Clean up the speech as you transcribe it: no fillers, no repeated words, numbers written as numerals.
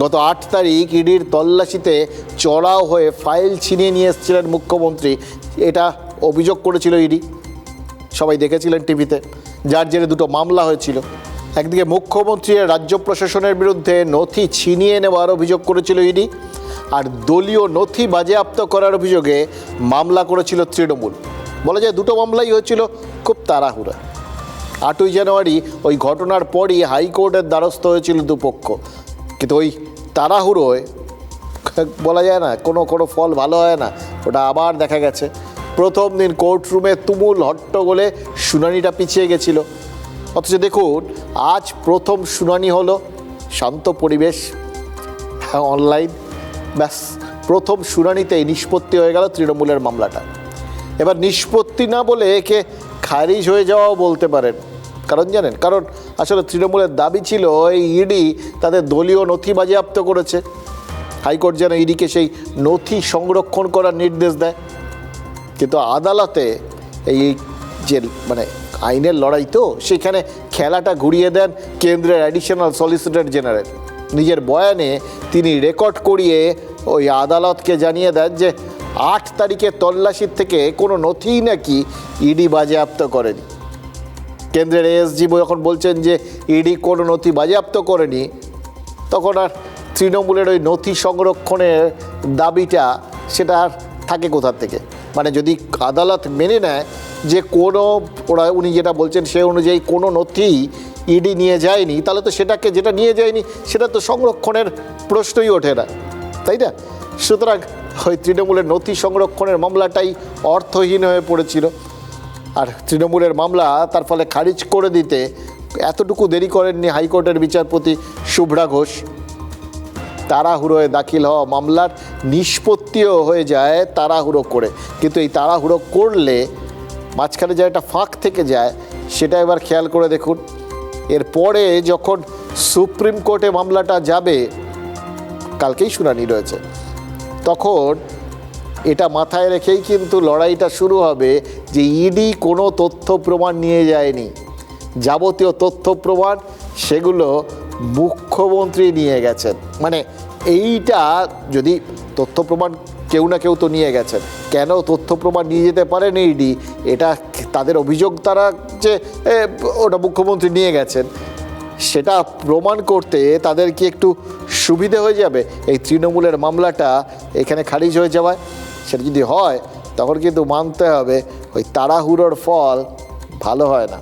গত 8 তারিখ ইডির তল্লাশিতে চড়াও হয়ে ফাইল ছিনিয়ে নিয়ে এসেছিলেন মুখ্যমন্ত্রী, এটা অভিযোগ করেছিল ইডি। সবাই দেখেছিলেন টিভিতে, যার জেরে 2টো মামলা হয়েছিল। একদিকে মুখ্যমন্ত্রী রাজ্য প্রশাসনের বিরুদ্ধে নথি ছিনিয়ে নেওয়ার অভিযোগ করেছিল ইডি, আর দলীয় নথি বাজেয়াপ্ত করার অভিযোগে মামলা করেছিল তৃণমূল। বলা যায় 2টো মামলাই হয়েছিল খুব তাড়াহুড়া। 8ই জানুয়ারি ওই ঘটনার পরই হাইকোর্টের দ্বারস্থ হয়েছিল দুপক্ষ, কিন্তু ওই তাড়াহুড়োয় বলা যায় না কোনো ফল ভালো হয় না। ওটা আবার দেখা গেছে প্রথম দিন কোর্টরুমে তুমুল হট্টগোলে শুনানিটা পিছিয়ে গেছিল। অথচ দেখুন আজ প্রথম শুনানি হলো, শান্ত পরিবেশ, অনলাইন, ব্যাস প্রথম শুনানিতেই নিষ্পত্তি হয়ে গেল তৃণমূলের মামলাটা। এবার নিষ্পত্তি না বলে একে খারিজ হয়ে যাওয়াও বলতে পারেন। কারণ জানেন, কারণ আসলে তৃণমূলের দাবি ছিল এই ইডি তাদের দলীয় নথি বাজেয়াপ্ত করেছে। হাইকোর্ট যেন ইডিকে সেই নথি সংরক্ষণ করার নির্দেশ দেয়, কিন্তু আদালতে এই যে আইনের লড়াই, তো সেখানে খেলাটা ঘুরিয়ে দেন কেন্দ্রের অ্যাডিশনাল সলিসিটর জেনারেল। নিজের বয়ানে তিনি রেকর্ড করিয়ে ওই আদালতকে জানিয়ে দেন যে 8 তারিখের তল্লাশির থেকে কোনো নথিই নাকি ইডি বাজেয়াপ্ত করেনি। কেন্দ্রের এএসজি যখন বলছেন যে ইডি কোনো নথি বাজেয়াপ্ত করেনি, তখন আর তৃণমূলের ওই নথি সংরক্ষণের দাবিটা সেটা আর থাকে কোথার থেকে? যদি আদালত মেনে নেয় যে উনি যেটা বলছেন সে অনুযায়ী কোনো নথি ইডি নিয়ে যায়নি, তাহলে তো সেটাকে যেটা নিয়ে যায়নি সেটা তো সংরক্ষণের প্রশ্নই ওঠে না, তাই না? সুতরাং ওই তৃণমূলের নথি সংরক্ষণের মামলাটাই অর্থহীন হয়ে পড়েছিল। আর তৃণমূলের মামলা তার ফলে খারিজ করে দিতে এতটুকু দেরি করেননি হাইকোর্টের বিচারপতি শুভ্রা ঘোষ। তাড়াহুড়োয় দাখিল হওয়া মামলার নিষ্পত্তিও হয়ে যায় তাড়াহুড়ো করে, কিন্তু এই তাড়াহুড়ো করলে মাঝখানে যে একটা ফাঁক থেকে যায় সেটা এবার খেয়াল করে দেখুন। এরপরে যখন সুপ্রিম কোর্টে মামলাটা যাবে, কালকেই শুনানি রয়েছে, তখন এটা মাথায় রেখেই কিন্তু লড়াইটা শুরু হবে যে ইডি কোনো তথ্য প্রমাণ নিয়ে যায়নি। যাবতীয় তথ্য প্রমাণ সেগুলো মুখ্যমন্ত্রী নিয়ে গেছেন। এইটা যদি তথ্য প্রমাণ কেউ না কেউ তো নিয়ে গেছেন, কেন তথ্য প্রমাণ নিয়ে যেতে পারেন ইডি? এটা তাদের অভিযোগ, তারা যে ওটা মুখ্যমন্ত্রী নিয়ে গেছেন, সেটা প্রমাণ করতে তাদের কি একটু সুবিধে হয়ে যাবে এই তৃণমূলের মামলাটা এখানে খারিজ হয়ে যাওয়ায়? সেটা যদি হয় তখন কিন্তু মানতে হবে ওই তাড়াহুড়োর ফল ভালো হয় না।